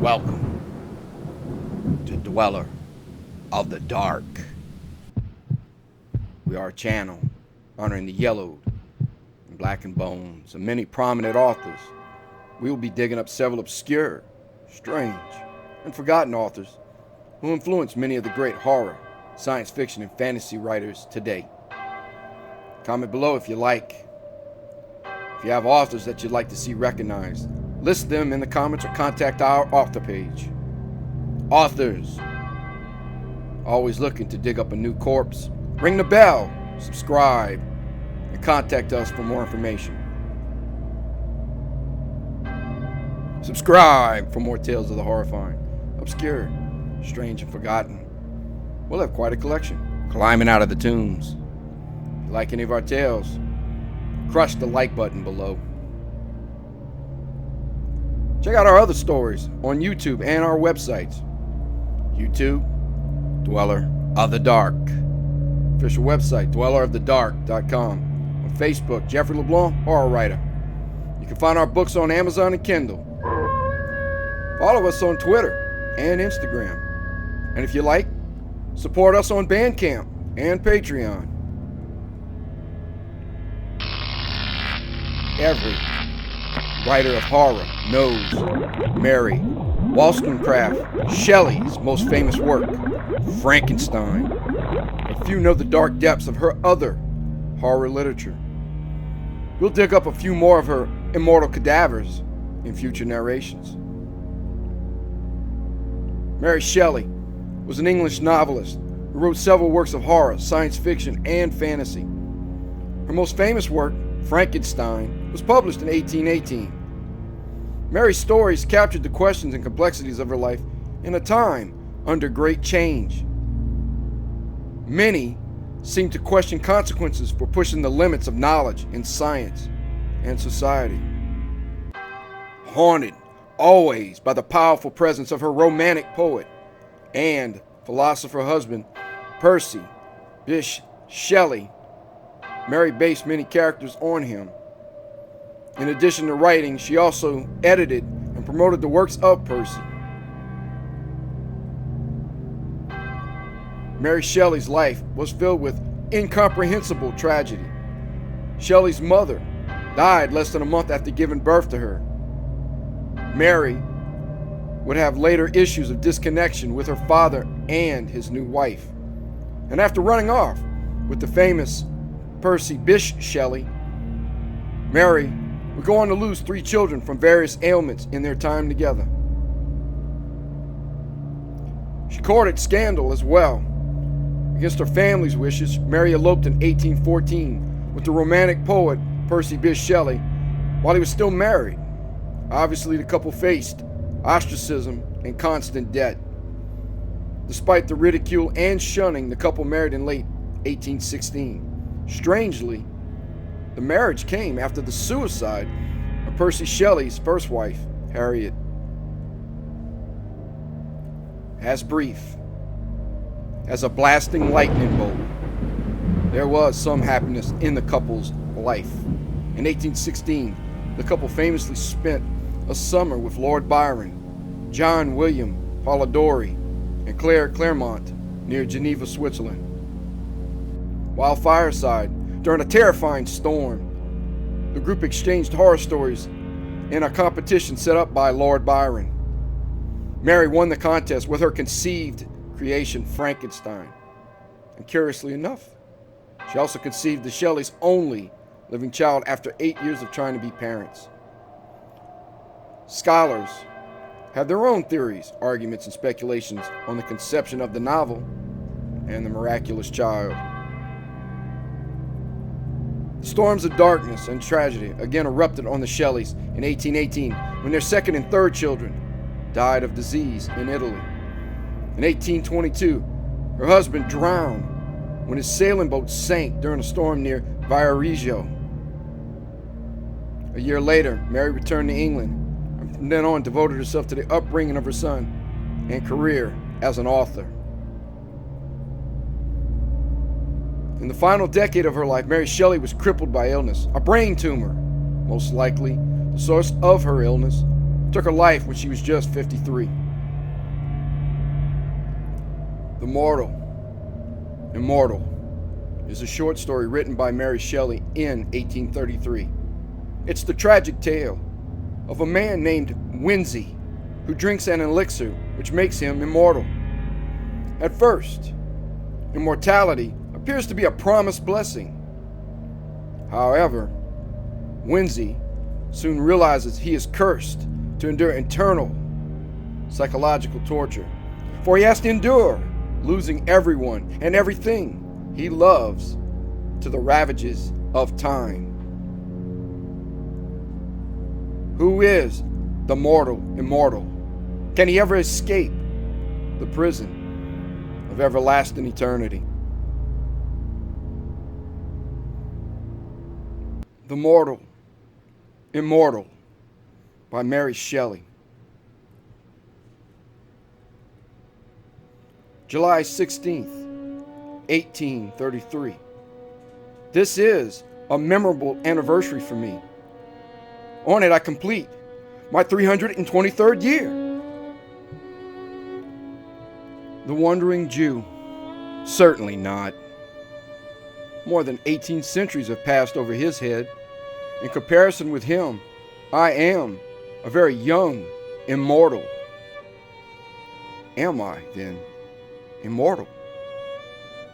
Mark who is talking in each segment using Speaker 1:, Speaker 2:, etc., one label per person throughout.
Speaker 1: Welcome to Dweller of the Dark. We are a channel honoring the yellowed and blackened bones of many prominent authors. We will be digging up several obscure, strange, and forgotten authors who influenced many of the great horror, science fiction, and fantasy writers today. Comment below if you like. If you have authors that you'd like to see recognized, list them in the comments or contact our author page. Authors, always looking to dig up a new corpse, ring the bell, subscribe, and contact us for more information. Subscribe for more tales of the horrifying, obscure, strange, and forgotten. We'll have quite a collection. Climbing out of the tombs. If you like any of our tales, crush the like button below. Check out our other stories on YouTube and our websites. YouTube, Dweller of the Dark. Official website, dwellerofthedark.com. On Facebook, Jeffrey LeBlanc, horror writer. You can find our books on Amazon and Kindle. Follow us on Twitter and Instagram. And if you like, support us on Bandcamp and Patreon. Every writer of horror knows Mary Wollstonecraft, Shelley's most famous work, Frankenstein. But few know the dark depths of her other horror literature. We'll dig up a few more of her immortal cadavers in future narrations. Mary Shelley was an English novelist who wrote several works of horror, science fiction, and fantasy. Her most famous work, Frankenstein, was published in 1818. Mary's stories captured the questions and complexities of her life in a time under great change. Many seem to question consequences for pushing the limits of knowledge in science and society. Haunted always by the powerful presence of her romantic poet and philosopher husband, Percy Bysshe Shelley, Mary based many characters on him. In addition to writing, she also edited and promoted the works of Percy. Mary Shelley's life was filled with incomprehensible tragedy. Shelley's mother died less than a month after giving birth to her. Mary would have later issues of disconnection with her father and his new wife. And after running off with the famous Percy Bysshe Shelley, Mary would go on to lose 3 children from various ailments in their time together. She courted scandal as well. Against her family's wishes, Mary eloped in 1814 with the romantic poet Percy Bysshe Shelley while he was still married. Obviously, the couple faced ostracism and constant debt. Despite the ridicule and shunning, the couple married in late 1816. Strangely, the marriage came after the suicide of Percy Shelley's first wife, Harriet. As brief as a blasting lightning bolt, there was some happiness in the couple's life. In 1816, the couple famously spent a summer with Lord Byron, John William Polidori, and Claire Clairmont near Geneva, Switzerland. While fireside, during a terrifying storm, the group exchanged horror stories in a competition set up by Lord Byron. Mary won the contest with her conceived creation, Frankenstein. And curiously enough, she also conceived the Shelleys' only living child after 8 years of trying to be parents. Scholars have their own theories, arguments, and speculations on the conception of the novel and the miraculous child. The storms of darkness and tragedy again erupted on the Shelleys in 1818 when their second and third children died of disease in Italy. In 1822, her husband drowned when his sailing boat sank during a storm near Viareggio. A year later, Mary returned to England and from then on devoted herself to the upbringing of her son and career as an author. In the final decade of her life, Mary Shelley was crippled by illness, a brain tumor, most likely the source of her illness, took her life when she was just 53. The Immortal is a short story written by Mary Shelley in 1833. It's the tragic tale of a man named Winzy who drinks an elixir which makes him immortal. At first, immortality appears to be a promised blessing. However, Winzy soon realizes he is cursed to endure eternal psychological torture, for he has to endure losing everyone and everything he loves to the ravages of time. Who is the immortal? Can he ever escape the prison of everlasting eternity? The Immortal by Mary Shelley. July 16th, 1833. This is a memorable anniversary for me. On it I complete my 323rd year. The Wandering Jew? Certainly not. More than 18 centuries have passed over his head. In comparison with him, I am a very young immortal. Am I, then, immortal?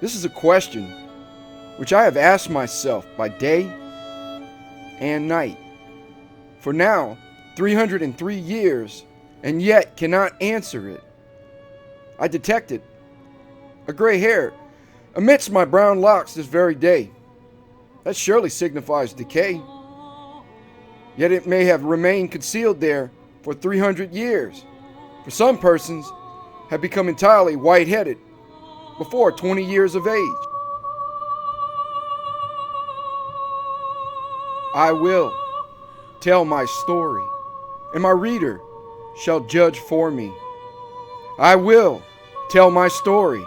Speaker 1: This is a question which I have asked myself by day and night for now 303 years, and yet cannot answer it. I detected a gray hair amidst my brown locks this very day. That surely signifies decay. Yet it may have remained concealed there for 300 years. For some persons have become entirely white-headed before 20 years of age. I will tell my story, and my reader shall judge for me. I will tell my story,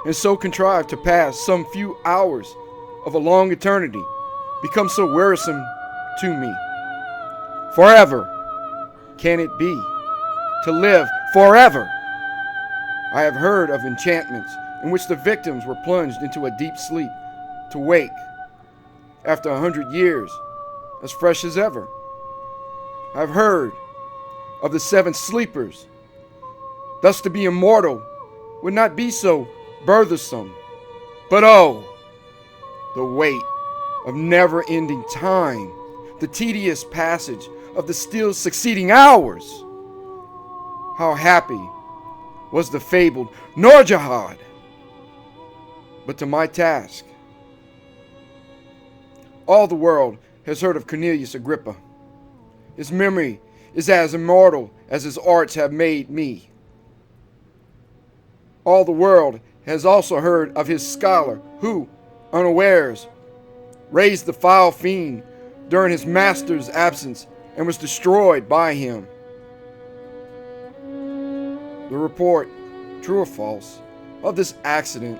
Speaker 1: and so contrive to pass some few hours of a long eternity become so wearisome to me. Forever can it be to live forever? I have heard of enchantments in which the victims were plunged into a deep sleep to wake after 100 years as fresh as ever. I've heard of the 7 sleepers. Thus to be immortal would not be so burthensome. But oh, the weight of never-ending time, the tedious passage of the still succeeding hours. How happy was the fabled Norjahad. But to my task. All the world has heard of Cornelius Agrippa. His memory is as immortal as his arts have made me. All the world has also heard of his scholar who, unawares, raised the foul fiend during his master's absence and was destroyed by him. The report, true or false, of this accident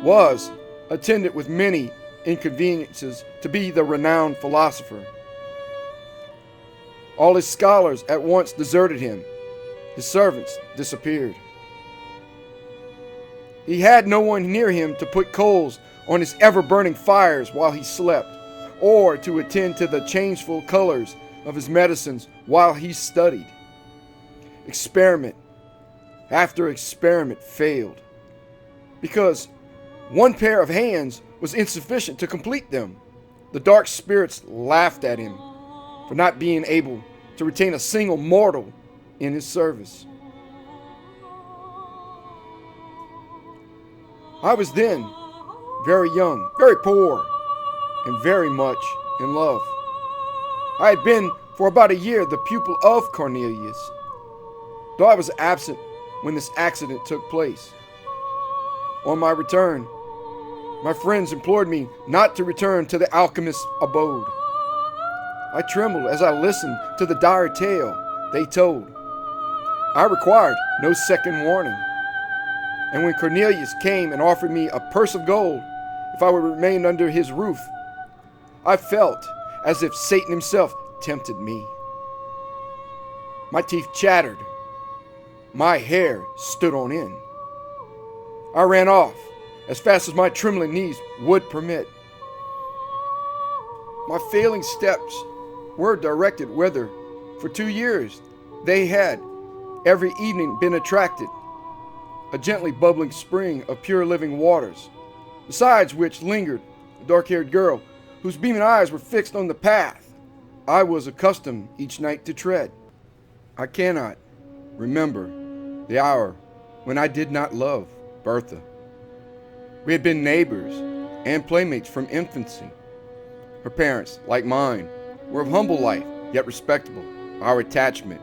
Speaker 1: was attended with many inconveniences to be the renowned philosopher. All his scholars at once deserted him. His servants disappeared. He had no one near him to put coals on his ever-burning fires while he slept, or to attend to the changeful colors of his medicines while he studied. Experiment after experiment failed, because one pair of hands was insufficient to complete them. The dark spirits laughed at him for not being able to retain a single mortal in his service. I was then very young, very poor, and very much in love. I had been for about a year the pupil of Cornelius, though I was absent when this accident took place. On my return, my friends implored me not to return to the alchemist's abode. I trembled as I listened to the dire tale they told. I required no second warning. And when Cornelius came and offered me a purse of gold if I would remain under his roof, I felt as if Satan himself tempted me. My teeth chattered. My hair stood on end. I ran off as fast as my trembling knees would permit. My failing steps were directed whither, for 2 years, they had every evening been attracted, a gently bubbling spring of pure living waters, besides which lingered a dark-haired girl whose beaming eyes were fixed on the path I was accustomed each night to tread. I cannot remember the hour when I did not love Bertha. We had been neighbors and playmates from infancy. Her parents, like mine, were of humble life, yet respectable. Our attachment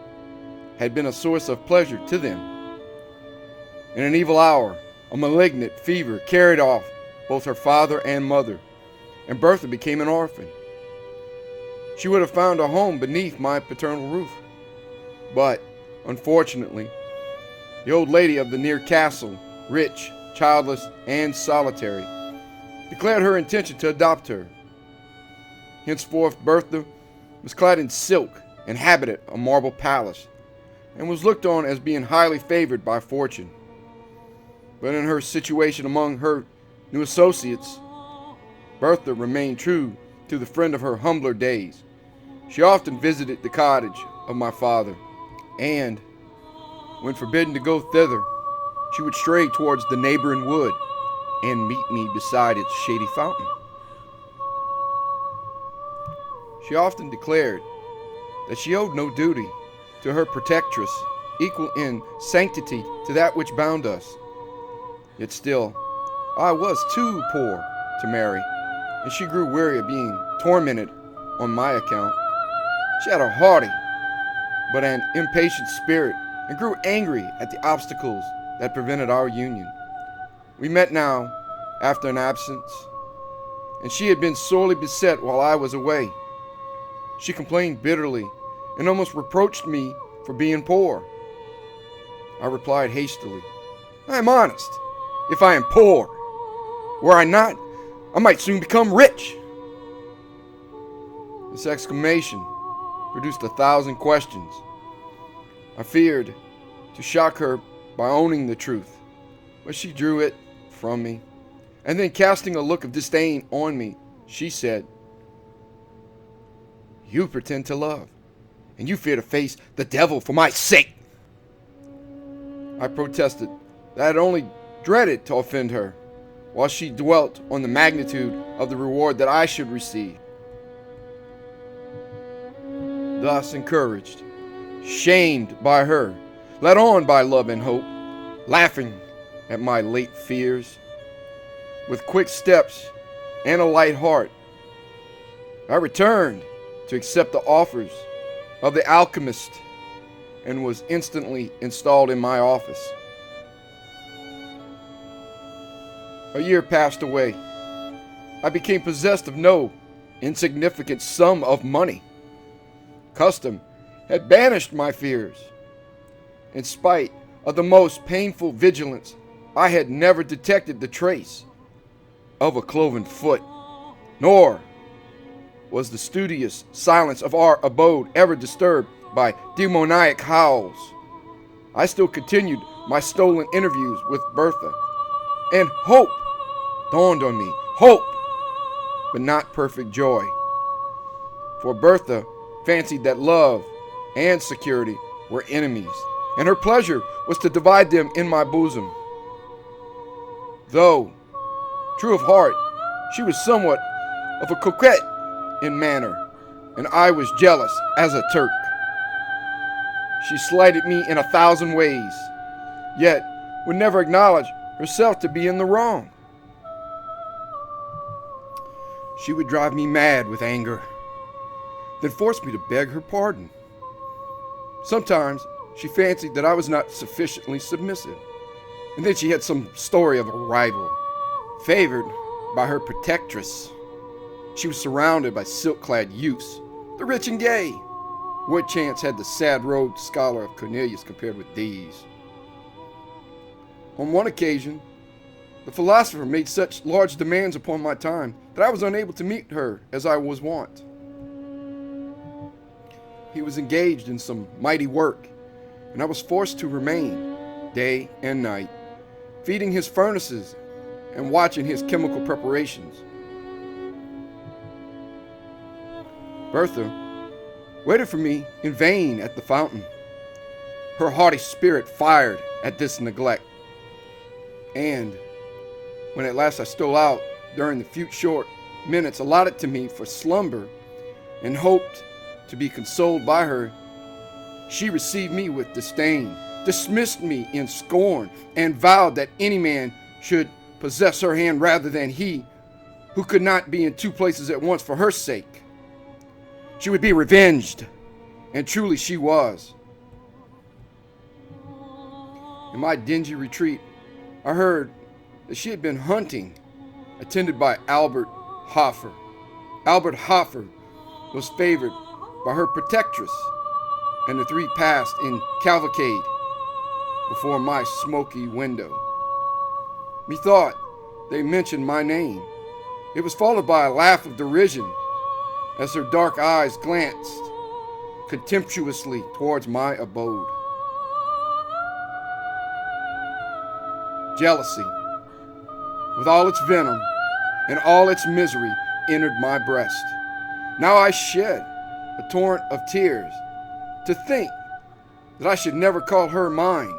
Speaker 1: had been a source of pleasure to them. In an evil hour, a malignant fever carried off both her father and mother, and Bertha became an orphan. She would have found a home beneath my paternal roof, but, unfortunately, the old lady of the near castle, rich, childless, and solitary, declared her intention to adopt her. Henceforth, Bertha was clad in silk, inhabited a marble palace, and was looked on as being highly favored by fortune. But in her situation among her new associates, Bertha remained true to the friend of her humbler days. She often visited the cottage of my father, and, when forbidden to go thither, she would stray towards the neighboring wood and meet me beside its shady fountain. She often declared that she owed no duty to her protectress equal in sanctity to that which bound us. Yet still, I was too poor to marry, and she grew weary of being tormented on my account. She had a haughty but an impatient spirit, and grew angry at the obstacles that prevented our union. We met now after an absence, and she had been sorely beset while I was away. She complained bitterly and almost reproached me for being poor. I replied hastily, "I am honest. If I am poor, were I not, I might soon become rich." This exclamation produced 1,000 questions. I feared to shock her by owning the truth, but she drew it from me, and then casting a look of disdain on me, she said, "You pretend to love, and you fear to face the devil for my sake." I protested that I had only dreaded to offend her, while she dwelt on the magnitude of the reward that I should receive. Thus encouraged, shamed by her, led on by love and hope, laughing at my late fears, with quick steps and a light heart, I returned to accept the offers of the alchemist and was instantly installed in my office. A year passed away. I became possessed of no insignificant sum of money. Custom had banished my fears. In spite of the most painful vigilance, I had never detected the trace of a cloven foot, nor was the studious silence of our abode ever disturbed by demoniac howls. I still continued my stolen interviews with Bertha, and hope dawned on me. Hope, but not perfect joy. For Bertha fancied that love and security were enemies, and her pleasure was to divide them in my bosom. Though true of heart, she was somewhat of a coquette in manner, and I was jealous as a Turk. She slighted me in 1,000 ways, yet would never acknowledge herself to be in the wrong. She would drive me mad with anger, then force me to beg her pardon. Sometimes she fancied that I was not sufficiently submissive, and then she had some story of a rival. Favored by her protectress, she was surrounded by silk-clad youths, the rich and gay. What chance had the sad-robed scholar of Cornelius compared with these? On one occasion, the philosopher made such large demands upon my time that I was unable to meet her as I was wont. he was engaged in some mighty work, and I was forced to remain day and night, feeding his furnaces and watching his chemical preparations. Bertha waited for me in vain at the fountain. Her haughty spirit fired at this neglect, and when at last I stole out during the few short minutes allotted to me for slumber and hoped to be consoled by her, she received me with disdain, dismissed me in scorn, and vowed that any man should possess her hand rather than he who could not be in two places at once for her sake. She would be revenged, and truly she was. In my dingy retreat, I heard that she had been hunting, attended by Albert Hoffer. Albert Hoffer was favored by her protectress, and the three passed in cavalcade before my smoky window. Methought they mentioned my name. It was followed by a laugh of derision as her dark eyes glanced contemptuously towards my abode. Jealousy, with all its venom and all its misery, entered my breast. Now I shed a torrent of tears to think that I should never call her mine,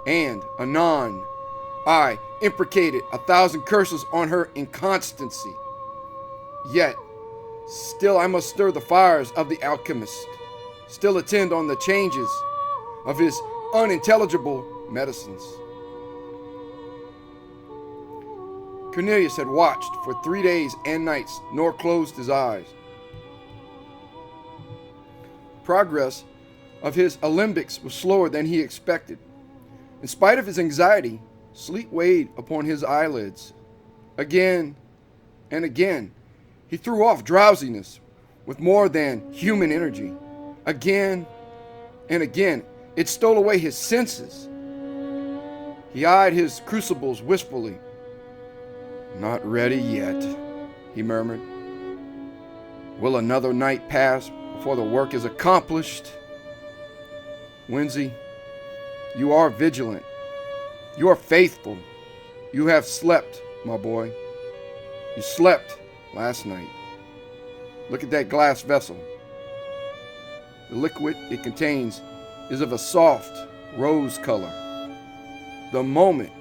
Speaker 1: and anon I imprecated 1,000 curses on her inconstancy. Yet still I must stir the fires of the alchemist, still attend on the changes of his unintelligible medicines. Cornelius had watched for 3 days and nights, nor closed his eyes. Progress of his alembics was slower than he expected. In spite of his anxiety, sleep weighed upon his eyelids. Again and again, he threw off drowsiness with more than human energy. Again and again, it stole away his senses. He eyed his crucibles wistfully. "Not ready yet," he murmured. "Will another night pass before the work is accomplished?" Winsey, you are vigilant. You are faithful. You have slept, my boy. You slept last night. Look at that glass vessel. The liquid it contains is of a soft rose color. The moment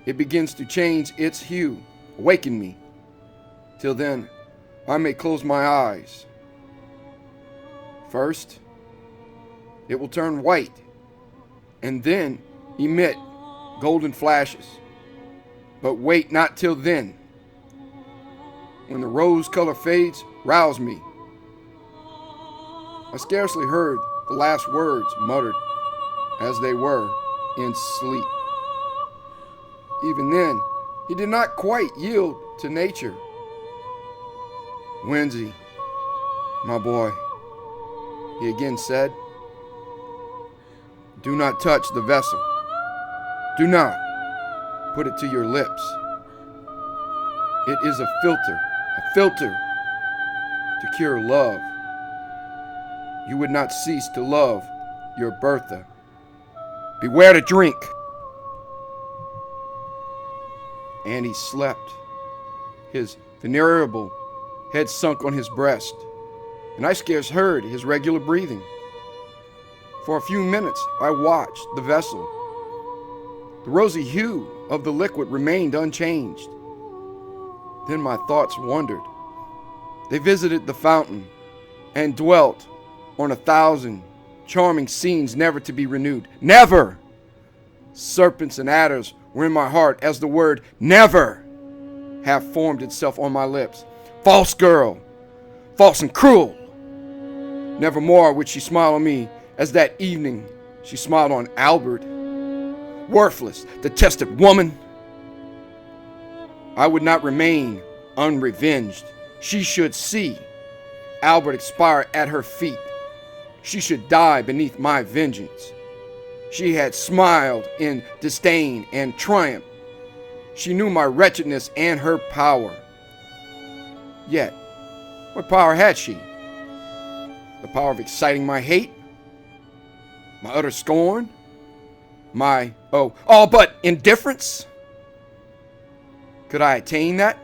Speaker 1: it begins to change its hue, awaken me. Till then, I may close my eyes. First, it will turn white, and then emit golden flashes. But wait not till then. When the rose color fades, rouse me. I scarcely heard the last words muttered, as they were in sleep. Even then, he did not quite yield to nature. "Winsey, my boy," he again said, "do not touch the vessel. Do not put it to your lips. It is a filter to cure love. You would not cease to love your Bertha. Beware to drink." And he slept, his venerable head sunk on his breast, and I scarce heard his regular breathing. For a few minutes I watched the vessel. The rosy hue of the liquid remained unchanged. Then my thoughts wandered. They visited the fountain and dwelt on 1,000 charming scenes never to be renewed. Never! Serpents and adders were in my heart as the word "never" half formed itself on my lips. False girl! False and cruel! Never more would she smile on me as that evening she smiled on Albert. Worthless, detested woman! I would not remain unrevenged. She should see Albert expire at her feet. She should die beneath my vengeance. She had smiled in disdain and triumph. She knew my wretchedness and her power. Yet, what power had she? The power of exciting my hate, my utter scorn, my all but indifference? Could I attain that?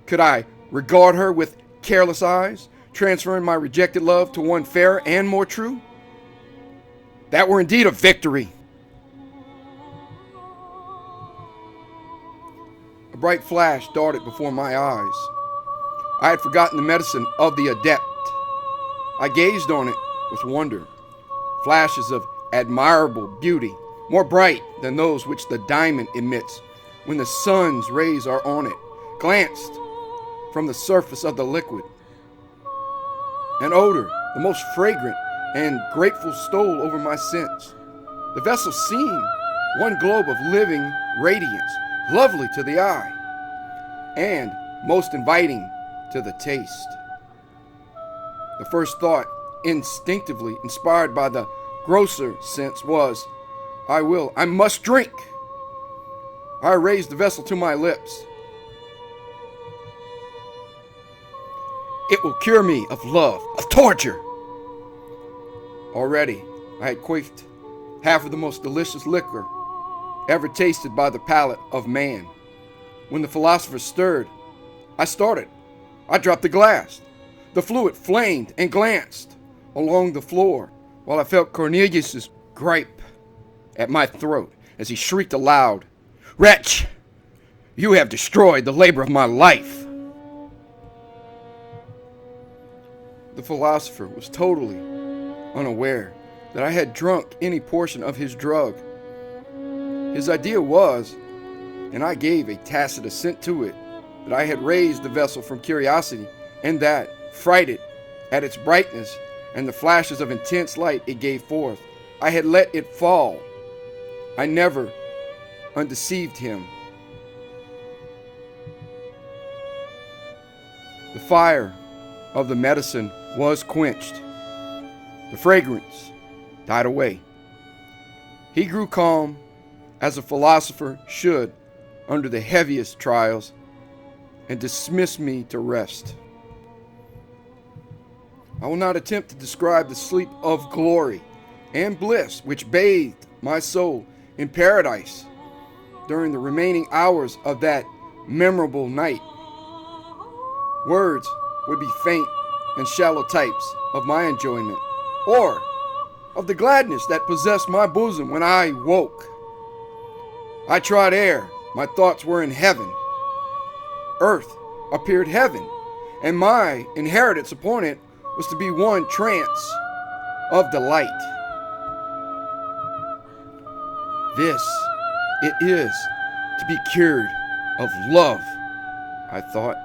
Speaker 1: Could I regard her with careless eyes, transferring my rejected love to one fairer and more true? That were indeed a victory. A bright flash darted before my eyes. I had forgotten the medicine of the adept. I gazed on it with wonder. Flashes of admirable beauty, more bright than those which the diamond emits when the sun's rays are on it, glanced from the surface of the liquid. An odor, the most fragrant and grateful, stole over my sense. The vessel seemed one globe of living radiance, lovely to the eye, and most inviting to the taste. The first thought, instinctively inspired by the grosser sense, was, I must drink. I raised the vessel to my lips. It will cure me of love, of torture. Already, I had quaffed half of the most delicious liquor ever tasted by the palate of man. When the philosopher stirred, I started. I dropped the glass. The fluid flamed and glanced along the floor, while I felt Cornelius's gripe at my throat as he shrieked aloud, "Wretch, you have destroyed the labor of my life." The philosopher was totally unaware that I had drunk any portion of his drug. His idea was, and I gave a tacit assent to it, that I had raised the vessel from curiosity, and that, frighted at its brightness and the flashes of intense light it gave forth, I had let it fall. I never undeceived him. The fire of the medicine was quenched. The fragrance died away. He grew calm, as a philosopher should under the heaviest trials, and dismissed me to rest. I will not attempt to describe the sleep of glory and bliss which bathed my soul in paradise during the remaining hours of that memorable night. Words would be faint and shallow types of my enjoyment, or of the gladness that possessed my bosom when I woke. I trod air, my thoughts were in heaven. Earth appeared heaven, and my inheritance upon it was to be one trance of delight. This it is to be cured of love, I thought.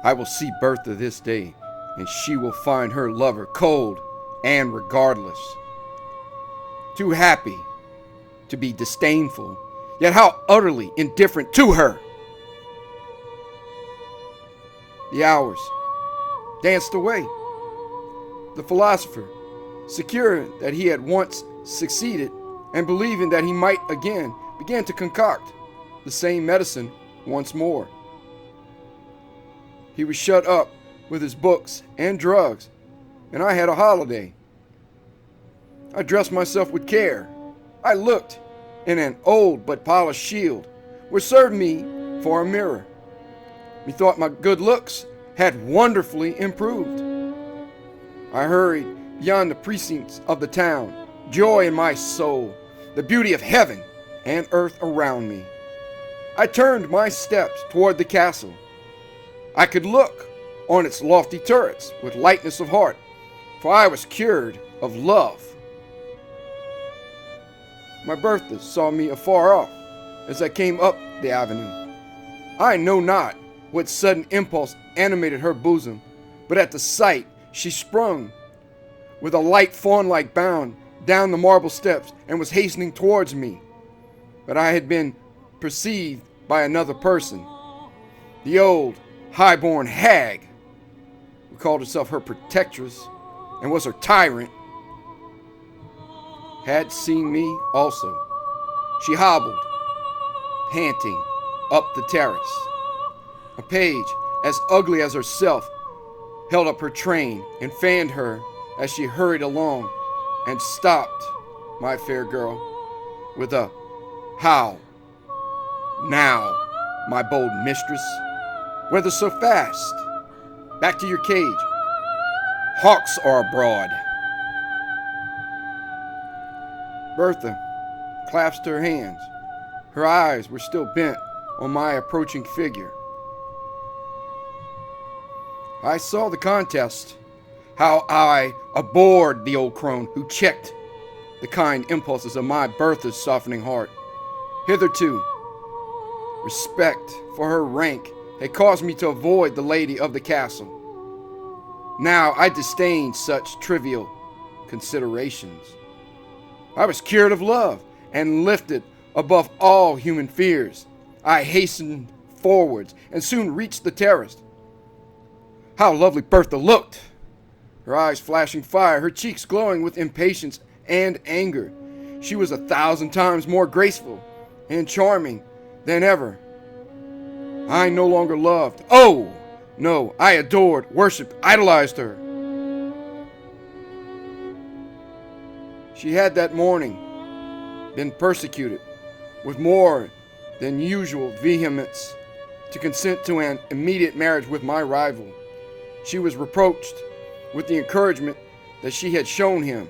Speaker 1: I will see Bertha this day, and she will find her lover cold and regardless. Too happy to be disdainful, yet how utterly indifferent to her. The hours danced away. The philosopher, secure that he had once succeeded, and believing that he might again, began to concoct the same medicine once more. He was shut up with his books and drugs, and I had a holiday. I dressed myself with care. I looked in an old but polished shield, which served me for a mirror. Methought my good looks had wonderfully improved. I hurried beyond the precincts of the town, joy in my soul, the beauty of heaven and earth around me. I turned my steps toward the castle. I could look on its lofty turrets with lightness of heart, for I was cured of love. My Bertha saw me afar off as I came up the avenue. I know not what sudden impulse animated her bosom, but at the sight she sprung with a light fawn-like bound down the marble steps and was hastening towards me. But I had been perceived by another person. The old, high-born hag, who called herself her protectress and was her tyrant, had seen me also. She hobbled, panting, up the terrace. A page as ugly as herself held up her train and fanned her as she hurried along, and stopped my fair girl with a "How now, my bold mistress? Whether so fast? Back to your cage. Hawks are abroad." Bertha clasped her hands. Her eyes were still bent on my approaching figure. I saw the contest, how I abhorred the old crone who checked the kind impulses of my Bertha's softening heart. Hitherto, respect for her rank had caused me to avoid the lady of the castle. Now I disdained such trivial considerations. I was cured of love and lifted above all human fears. I hastened forwards and soon reached the terrace. How lovely Bertha looked! Her eyes flashing fire, her cheeks glowing with impatience and anger. She was 1,000 times more graceful and charming than ever. I no longer loved. Oh, no, I adored, worshipped, idolized her. She had that morning been persecuted with more than usual vehemence to consent to an immediate marriage with my rival. She was reproached with the encouragement that she had shown him.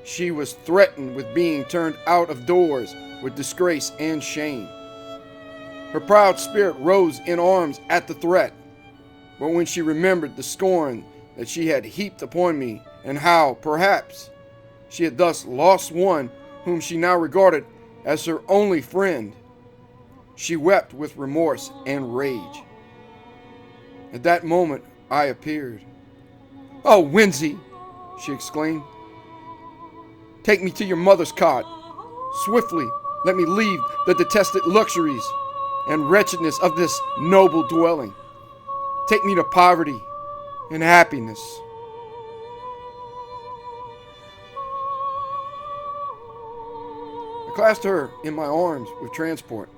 Speaker 1: She was threatened with being turned out of doors with disgrace and shame. Her proud spirit rose in arms at the threat, but when she remembered the scorn that she had heaped upon me, and how, perhaps, she had thus lost one whom she now regarded as her only friend, she wept with remorse and rage. At that moment, I appeared. "Oh, Winsey," she exclaimed, "take me to your mother's cot. Swiftly let me leave the detested luxuries and wretchedness of this noble dwelling. Take me to poverty and happiness." I clasped her in my arms with transport.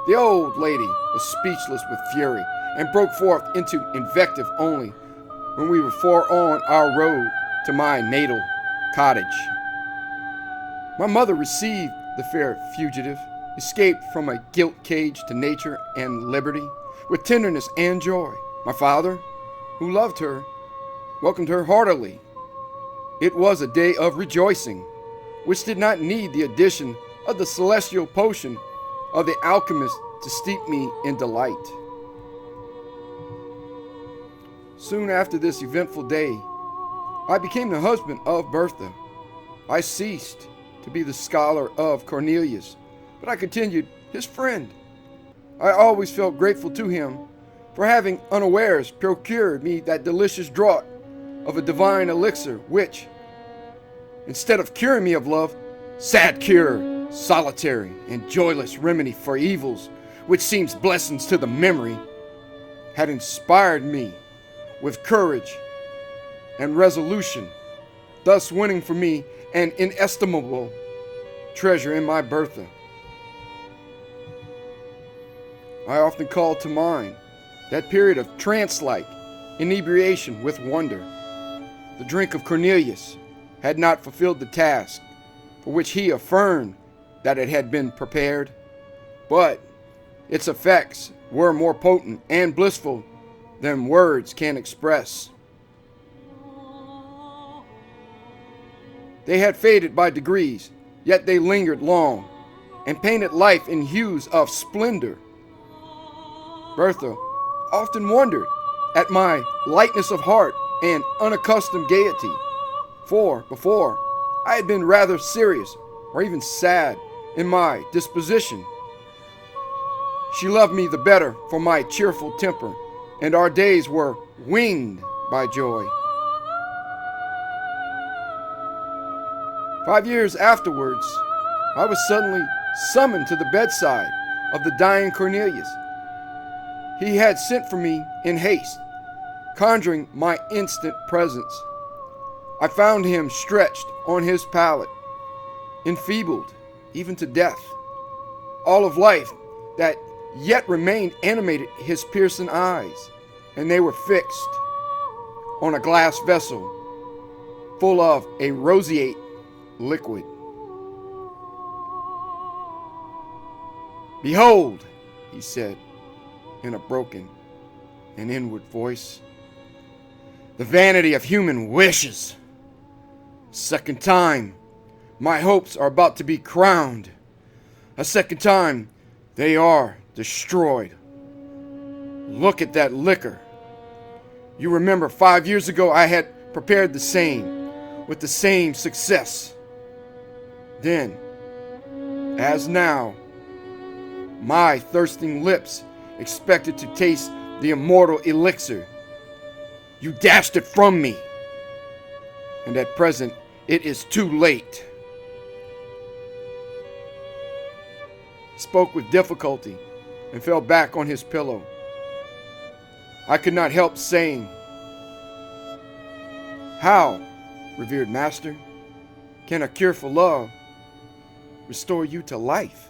Speaker 1: The old lady was speechless with fury and broke forth into invective only when we were far on our road to my natal cottage. My mother received the fair fugitive, escaped from a gilt cage to nature and liberty, with tenderness and joy. My father, who loved her, welcomed her heartily. It was a day of rejoicing, which did not need the addition of the celestial potion of the alchemist to steep me in delight. Soon after this eventful day, I became the husband of Bertha. I ceased to be the scholar of Cornelius, but I continued his friend. I always felt grateful to him for having unawares procured me that delicious draught of a divine elixir which, instead of curing me of love, sad cure, solitary and joyless remedy for evils which seems blessings to the memory, had inspired me with courage and resolution, thus winning for me an inestimable treasure in my Bertha. I often call to mind that period of trance-like inebriation with wonder. The drink of Cornelius had not fulfilled the task for which he affirmed that it had been prepared, but its effects were more potent and blissful than words can express. They had faded by degrees, yet they lingered long, and painted life in hues of splendor. Bertha often wondered at my lightness of heart and unaccustomed gaiety, for before I had been rather serious or even sad in my disposition. She loved me the better for my cheerful temper, and our days were winged by joy. 5 years afterwards, I was suddenly summoned to the bedside of the dying Cornelius. He had sent for me in haste, conjuring my instant presence. I found him stretched on his pallet, enfeebled even to death. All of life that yet remained animated his piercing eyes, and they were fixed, on a glass vessel full of a roseate liquid. "Behold," he said in a broken and inward voice, "the vanity of human wishes. Second time, my hopes are about to be crowned. A second time, they are destroyed. Look at that liquor. You remember 5 years ago I had prepared the same, with the same success. Then, as now, my thirsting lips expected to taste the immortal elixir. You dashed it from me, and at present it is too late." He spoke with difficulty and fell back on his pillow. I could not help saying, "How, revered master, can a cure for love restore you to life?"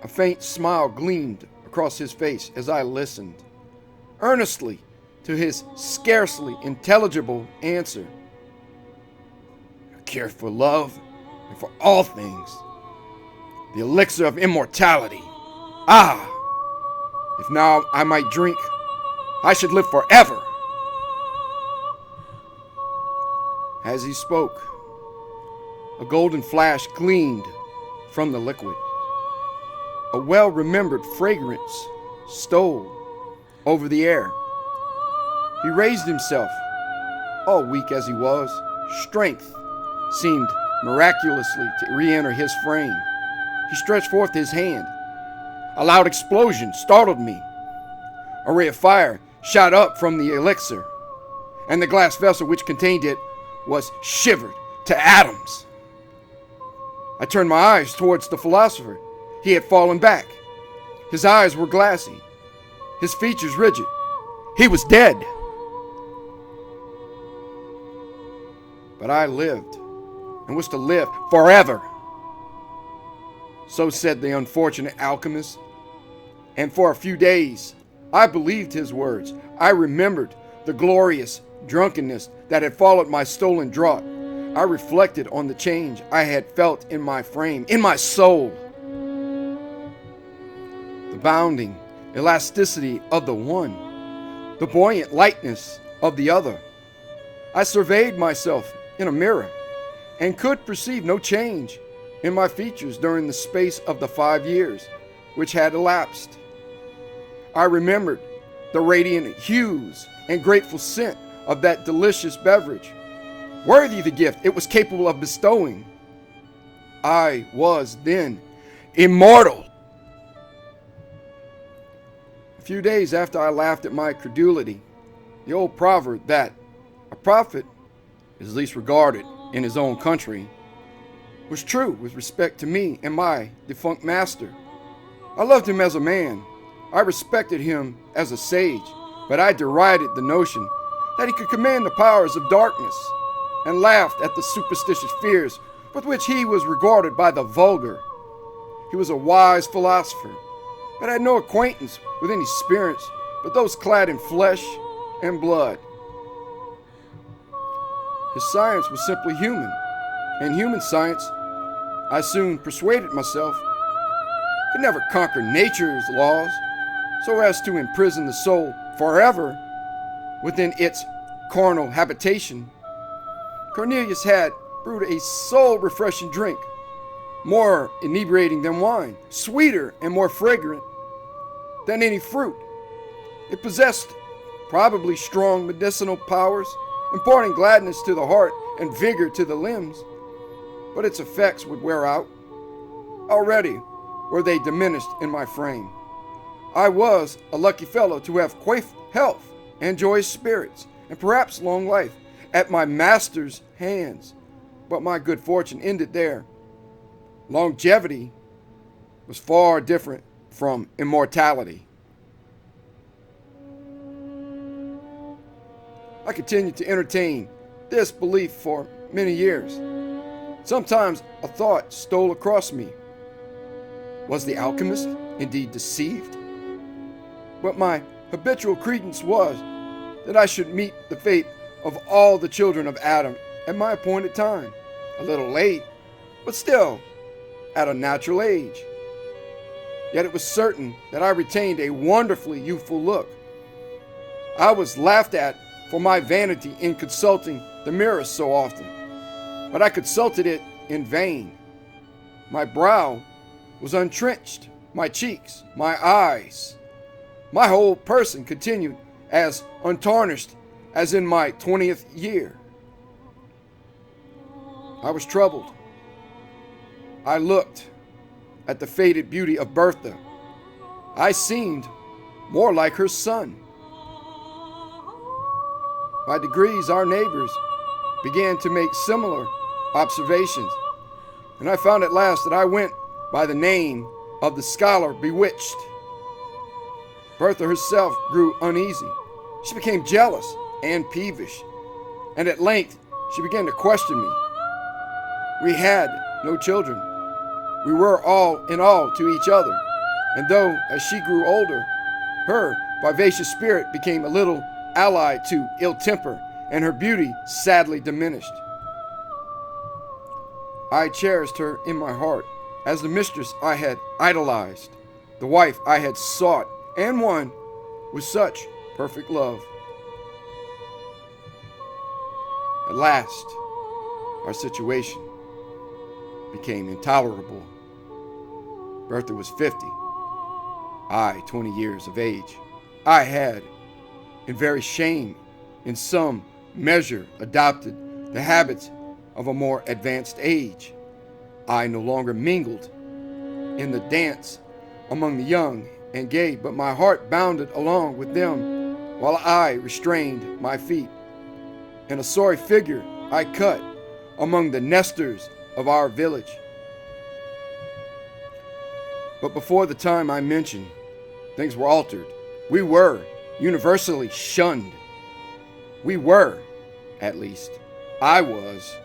Speaker 1: A faint smile gleamed across his face as I listened earnestly to his scarcely intelligible answer. "A cure for love and for all things. The elixir of immortality. Ah! If now I might drink, I should live forever." As he spoke, a golden flash gleamed from the liquid. A well-remembered fragrance stole over the air. He raised himself. All weak as he was, strength seemed miraculously to re-enter his frame. He stretched forth his hand. A loud explosion startled me. A ray of fire shot up from the elixir, and the glass vessel which contained it was shivered to atoms. I turned my eyes towards the philosopher. He had fallen back. His eyes were glassy, his features rigid. He was dead. But I lived, and was to live forever. So said the unfortunate alchemist. And for a few days, I believed his words. I remembered the glorious drunkenness that had followed my stolen draught. I reflected on the change I had felt in my frame, in my soul. The bounding elasticity of the one, the buoyant lightness of the other. I surveyed myself in a mirror and could perceive no change in my features during the space of the 5 years which had elapsed. I remembered the radiant hues and grateful scent of that delicious beverage, worthy the gift it was capable of bestowing. I was then immortal. A few days after I laughed at my credulity, the old proverb that a prophet is least regarded in his own country was true with respect to me and my defunct master. I loved him as a man. I respected him as a sage, but I derided the notion that he could command the powers of darkness, and laughed at the superstitious fears with which he was regarded by the vulgar. He was a wise philosopher, but had no acquaintance with any spirits but those clad in flesh and blood. His science was simply human, and human science, I soon persuaded myself, could never conquer nature's laws so as to imprison the soul forever within its carnal habitation. Cornelius had brewed a soul-refreshing drink, more inebriating than wine, sweeter and more fragrant than any fruit. It possessed probably strong medicinal powers, imparting gladness to the heart and vigor to the limbs, but its effects would wear out. Already were they diminished in my frame. I was a lucky fellow to have quaint health and joyous spirits, and perhaps long life at my master's hands, but my good fortune ended there. Longevity was far different from immortality. I continued to entertain this belief for many years. Sometimes a thought stole across me. Was the alchemist indeed deceived? But my habitual credence was that I should meet the fate of all the children of Adam at my appointed time. A little late, but still at a natural age. Yet it was certain that I retained a wonderfully youthful look. I was laughed at for my vanity in consulting the mirror so often, but I consulted it in vain. My brow was untrenched, my cheeks, my eyes, my whole person continued as untarnished as in my 20th year. I was troubled. I looked at the faded beauty of Bertha. I seemed more like her son. By degrees, our neighbors began to make similar observations, and I found at last that I went by the name of the scholar bewitched. Bertha herself grew uneasy. She became jealous and peevish, and at length she began to question me. We had no children. We were all in all to each other, and though as she grew older, her vivacious spirit became a little allied to ill temper, and her beauty sadly diminished. I cherished her in my heart as the mistress I had idolized, the wife I had sought and won with such perfect love. At last, our situation became intolerable. Bertha was 50, I 20 years of age. I had, in very shame, in some measure adopted the habits of a more advanced age. I no longer mingled in the dance among the young and gay, but my heart bounded along with them while I restrained my feet. And a sorry figure I cut among the nesters of our village. But before the time I mentioned, things were altered. We were universally shunned. We were, at least, I was,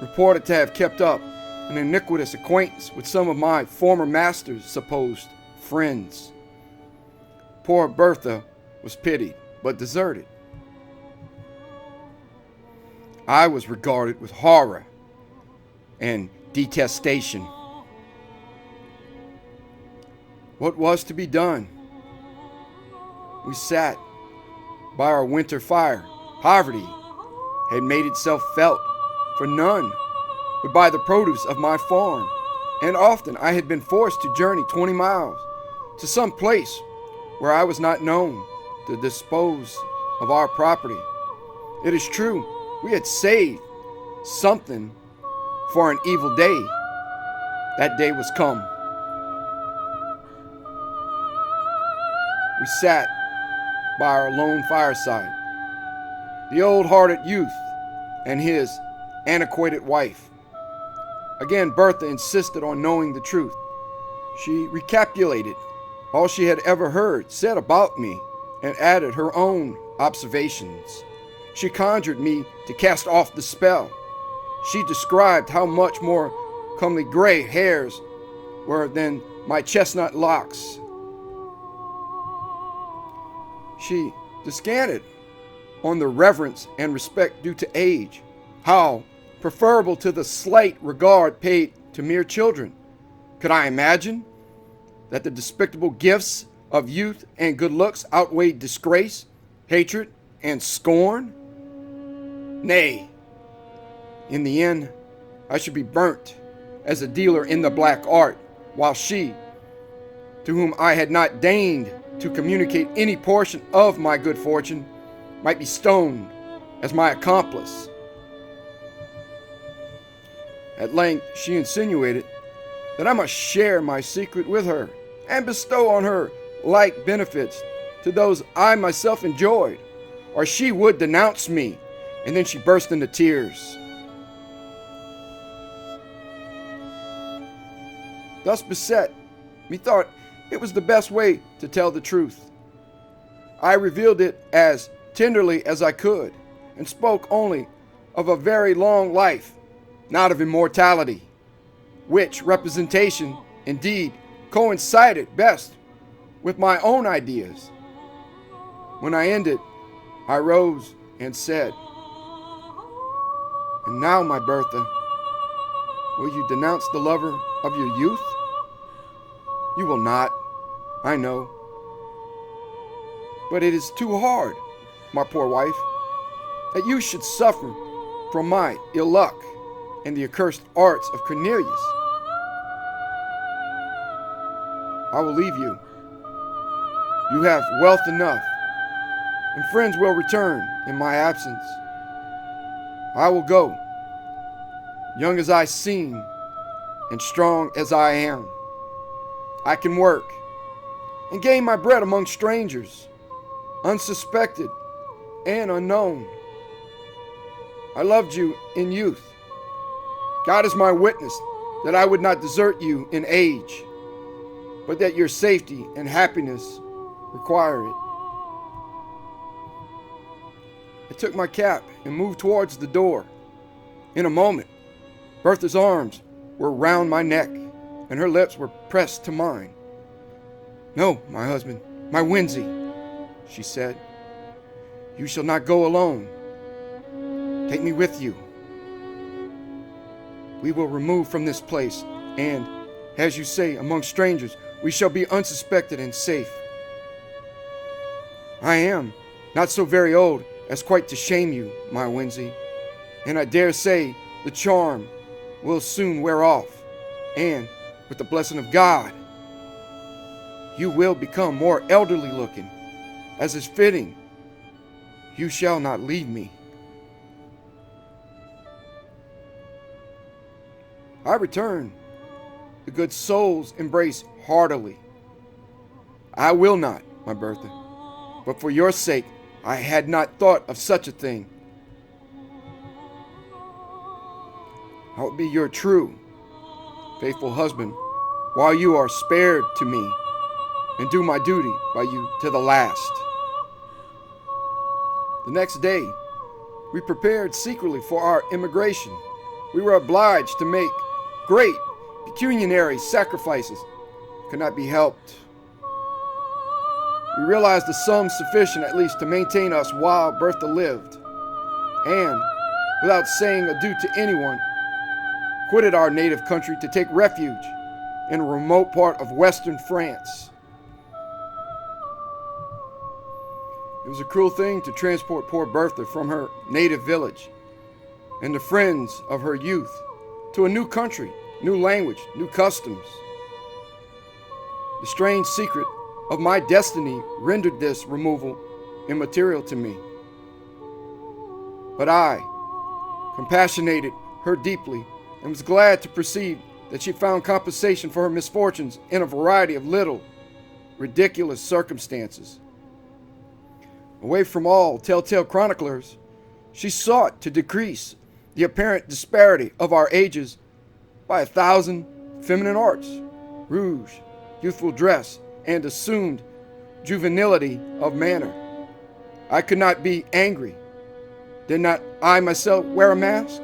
Speaker 1: reported to have kept up an iniquitous acquaintance with some of my former master's supposed friends. Poor Bertha was pitied, but deserted. I was regarded with horror and detestation. What was to be done? We sat by our winter fire. Poverty had made itself felt, for none would buy the produce of my farm, and often I had been forced to journey 20 miles to some place where I was not known to dispose of our property. It is true, we had saved something for an evil day. That day was come. We sat by our lone fireside, the old-hearted youth and his antiquated wife. Again, Bertha insisted on knowing the truth. She recapitulated all she had ever heard said about me and added her own observations. She conjured me to cast off the spell. She described how much more comely gray hairs were than my chestnut locks. She descanted on the reverence and respect due to age, how preferable to the slight regard paid to mere children. Could I imagine that the despicable gifts of youth and good looks outweighed disgrace, hatred, and scorn? Nay, in the end, I should be burnt as a dealer in the black art, while she, to whom I had not deigned to communicate any portion of my good fortune, might be stoned as my accomplice. At length, she insinuated that I must share my secret with her and bestow on her like benefits to those I myself enjoyed, or she would denounce me. And then she burst into tears. Thus beset, methought it was the best way to tell the truth. I revealed it as tenderly as I could, and spoke only of a very long life, not of immortality, which representation, indeed, coincided best with my own ideas. When I ended, I rose and said, "And now, my Bertha, will you denounce the lover of your youth? You will not, I know. But it is too hard, my poor wife, that you should suffer from my ill luck and the accursed arts of Cornelius. I will leave you. You have wealth enough, and friends will return in my absence. I will go, young as I seem and strong as I am. I can work and gain my bread among strangers, unsuspected and unknown. I loved you in youth. God is my witness that I would not desert you in age, but that your safety and happiness require it." I took my cap and moved towards the door. In a moment, Bertha's arms were round my neck, and her lips were pressed to mine. "No, my husband, my Winsey," she said. "You shall not go alone. Take me with you. We will remove from this place, and, as you say, among strangers, we shall be unsuspected and safe. I am not so very old as quite to shame you, my Winsey, and I dare say the charm will soon wear off, and, with the blessing of God, you will become more elderly looking, as is fitting. You shall not leave me." I returned. The good souls embraced heartily. "I will not, my Bertha, but for your sake I had not thought of such a thing. I will be your true, faithful husband while you are spared to me, and do my duty by you to the last." The next day, we prepared secretly for our emigration. We were obliged to make great pecuniary sacrifices. Could not be helped. We realized a sum sufficient at least to maintain us while Bertha lived, and, without saying adieu to anyone, quitted our native country to take refuge in a remote part of western France. It was a cruel thing to transport poor Bertha from her native village and the friends of her youth to a new country, new language, new customs. The strange secret of my destiny rendered this removal immaterial to me. But I compassionated her deeply and was glad to perceive that she found compensation for her misfortunes in a variety of little, ridiculous circumstances. Away from all telltale chroniclers, she sought to decrease the apparent disparity of our ages by 1,000 feminine arts, rouge, youthful dress, and assumed juvenility of manner. I could not be angry. Did not I myself wear a mask?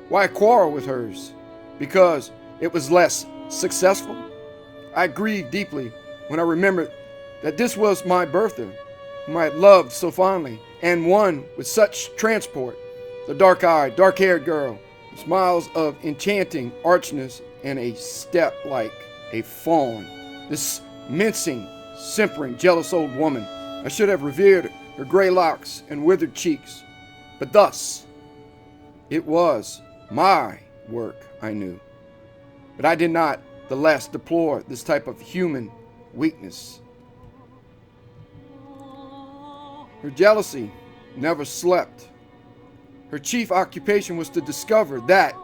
Speaker 1: Why quarrel with hers? Because it was less successful? I grieved deeply when I remembered that this was my Bertha, whom I had loved so fondly, and won with such transport, the dark-eyed, dark-haired girl, with smiles of enchanting archness and a step like a fawn. This mincing, simpering, jealous old woman. I should have revered her gray locks and withered cheeks. But thus, it was my work, I knew. But I did not the less deplore this type of human weakness. Her jealousy never slept. Her chief occupation was to discover that,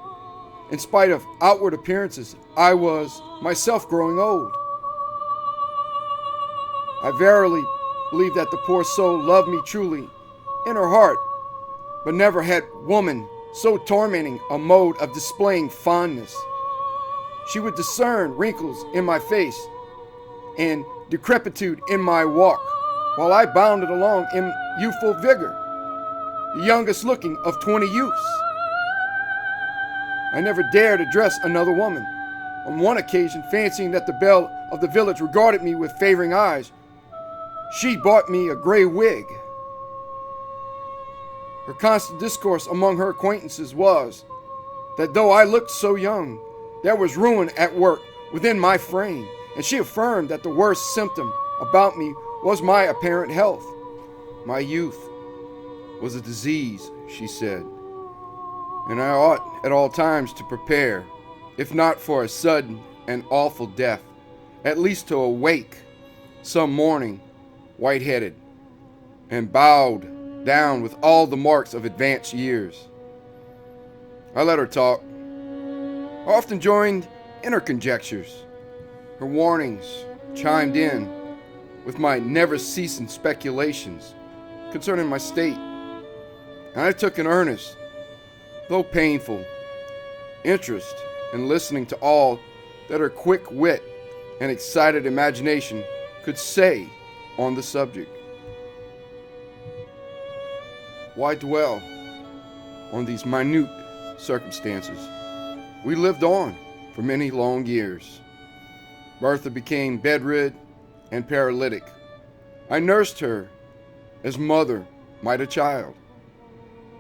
Speaker 1: in spite of outward appearances, I was myself growing old. I verily believe that the poor soul loved me truly in her heart, but never had woman so tormenting a mode of displaying fondness. She would discern wrinkles in my face and decrepitude in my walk, while I bounded along in youthful vigor, the youngest looking of 20 youths. I never dared address another woman, On one occasion, fancying that the belle of the village regarded me with favoring eyes, she bought me a gray wig. Her constant discourse among her acquaintances was that though I looked so young, there was ruin at work within my frame, and she affirmed that the worst symptom about me was my apparent health. My youth was a disease, she said, and I ought at all times to prepare, if not for a sudden and awful death, at least to awake some morning white-headed and bowed down with all the marks of advanced years. I let her talk. I often joined in her conjectures. Her warnings chimed in with my never-ceasing speculations concerning my state, and I took an earnest, though painful, interest in listening to all that her quick wit and excited imagination could say on the subject. Why dwell on these minute circumstances? We lived on for many long years. Bertha became bedridden and paralytic. I nursed her as mother might a child.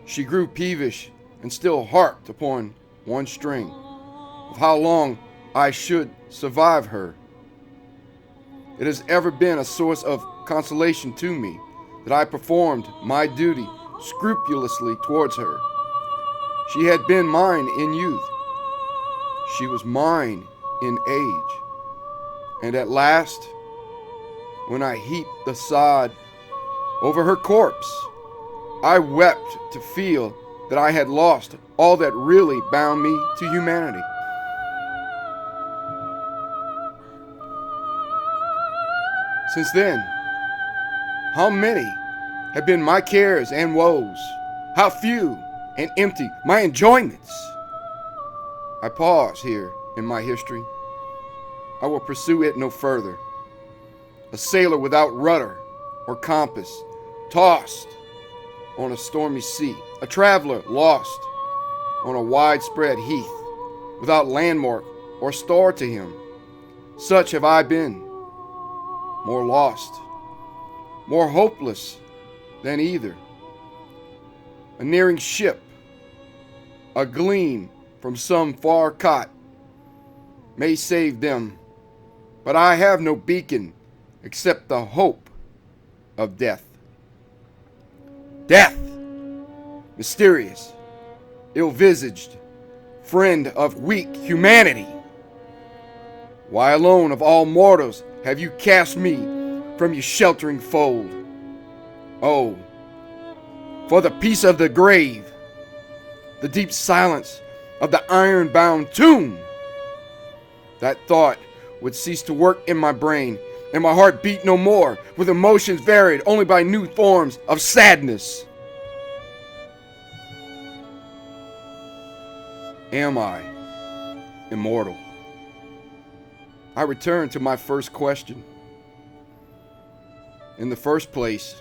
Speaker 1: She grew peevish and still harped upon one string of how long I should survive her. It has ever been a source of consolation to me that I performed my duty scrupulously towards her. She had been mine in youth. She was mine in age. And at last, when I heaped the sod over her corpse, I wept to feel that I had lost all that really bound me to humanity. Since then, how many have been my cares and woes? How few and empty my enjoyments? I pause here in my history. I will pursue it no further. A sailor without rudder or compass, tossed on a stormy sea. A traveler lost on a widespread heath, without landmark or star to him. Such have I been, more lost, more hopeless than either. A nearing ship, a gleam from some far cot may save them, but I have no beacon except the hope of death. Death, mysterious, ill-visaged, friend of weak humanity. Why alone of all mortals have you cast me from your sheltering fold? Oh, for the peace of the grave, the deep silence of the iron-bound tomb. That thought would cease to work in my brain, and my heart beat no more, with emotions varied only by new forms of sadness. Am I immortal? I return to my first question. In the first place,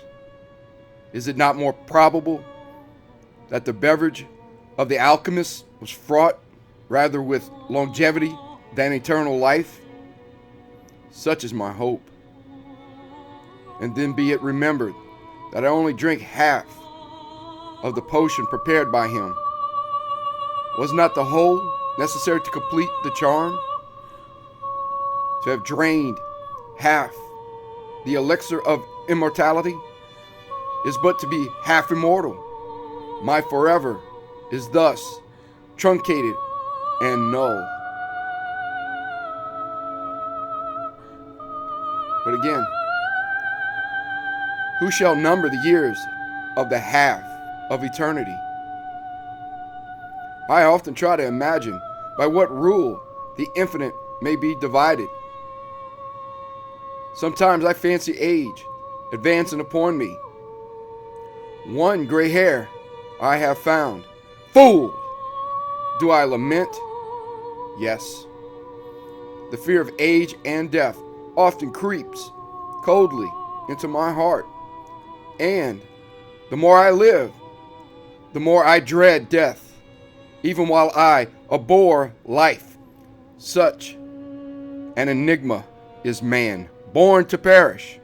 Speaker 1: is it not more probable that the beverage of the alchemist was fraught rather with longevity than eternal life? Such is my hope. And then be it remembered that I only drink half of the potion prepared by him. Was not the whole necessary to complete the charm? To have drained half the elixir of immortality is but to be half immortal. My forever is thus truncated and null. But again, who shall number the years of the half of eternity? I often try to imagine by what rule the infinite may be divided. Sometimes I fancy age advancing upon me. One gray hair I have found. Fool! Do I lament? Yes. The fear of age and death often creeps coldly into my heart. And the more I live, the more I dread death, even while I abhor life. Such an enigma is man, born to perish,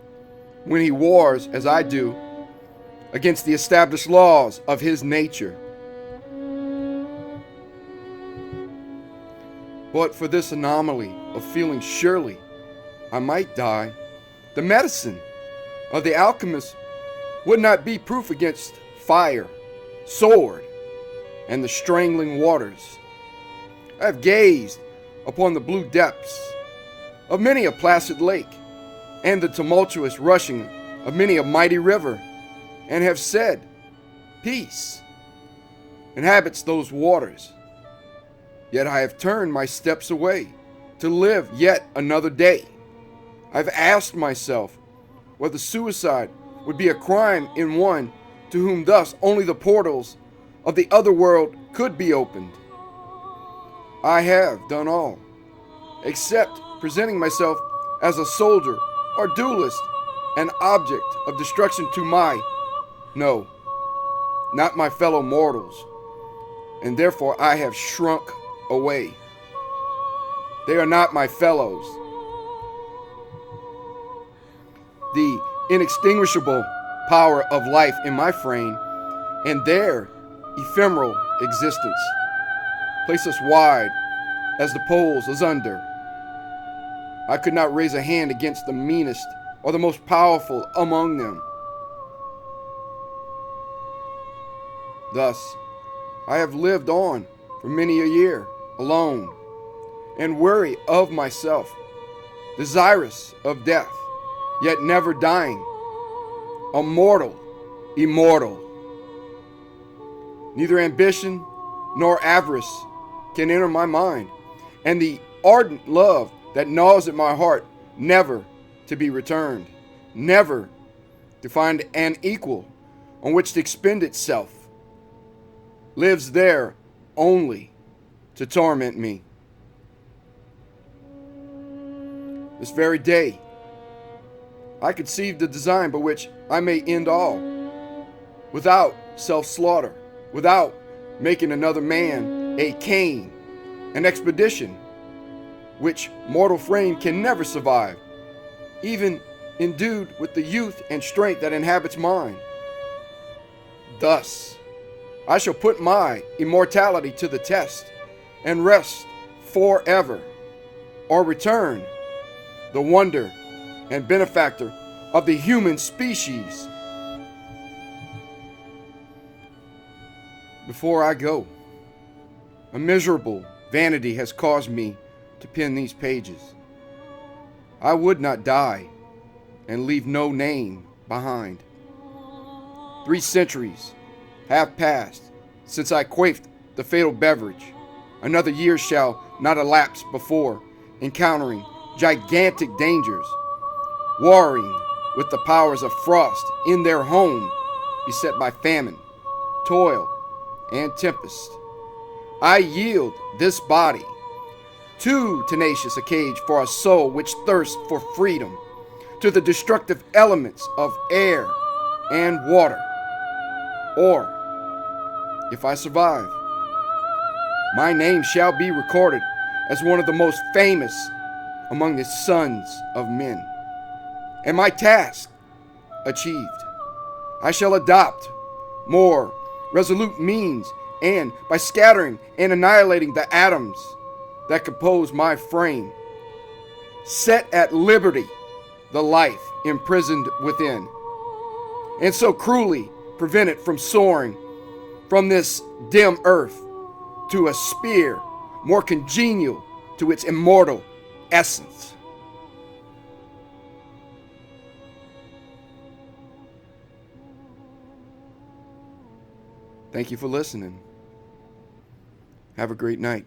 Speaker 1: when he wars, as I do, against the established laws of his nature. But for this anomaly of feeling surely I might die, the medicine of the alchemist would not be proof against fire, sword, and the strangling waters. I have gazed upon the blue depths of many a placid lake, and the tumultuous rushing of many a mighty river, and have said, peace inhabits those waters. Yet I have turned my steps away to live yet another day. I've asked myself whether suicide would be a crime in one to whom thus only the portals of the other world could be opened. I have done all, except presenting myself as a soldier or duelist, an object of destruction to no, not my fellow mortals, and therefore I have shrunk away. They are not my fellows. The inextinguishable power of life in my frame and their ephemeral existence place us wide as the poles asunder. I could not raise a hand against the meanest or the most powerful among them. Thus, I have lived on for many a year, alone, and weary of myself, desirous of death, yet never dying, a mortal, immortal. Neither ambition nor avarice can enter my mind, and the ardent love that gnaws at my heart never to be returned, never to find an equal on which to expend itself, lives there only to torment me. This very day, I conceived the design by which I may end all, without self-slaughter, without making another man a Cain, an expedition which mortal frame can never survive, even endued with the youth and strength that inhabits mine. Thus, I shall put my immortality to the test and rest forever, or return the wonder and benefactor of the human species. Before I go, a miserable vanity has caused me to pen these pages. I would not die and leave no name behind. 3 centuries have passed since I quaffed the fatal beverage. Another year shall not elapse before encountering gigantic dangers, warring with the powers of frost in their home, beset by famine, toil, and tempest. I yield this body, too tenacious a cage for a soul which thirsts for freedom, to the destructive elements of air and water. Or, if I survive, my name shall be recorded as one of the most famous among the sons of men. And my task achieved, I shall adopt more resolute means, and by scattering and annihilating the atoms that compose my frame, set at liberty the life imprisoned within, and so cruelly prevent it from soaring from this dim earth to a sphere more congenial to its immortal essence. Thank you for listening. Have a great night.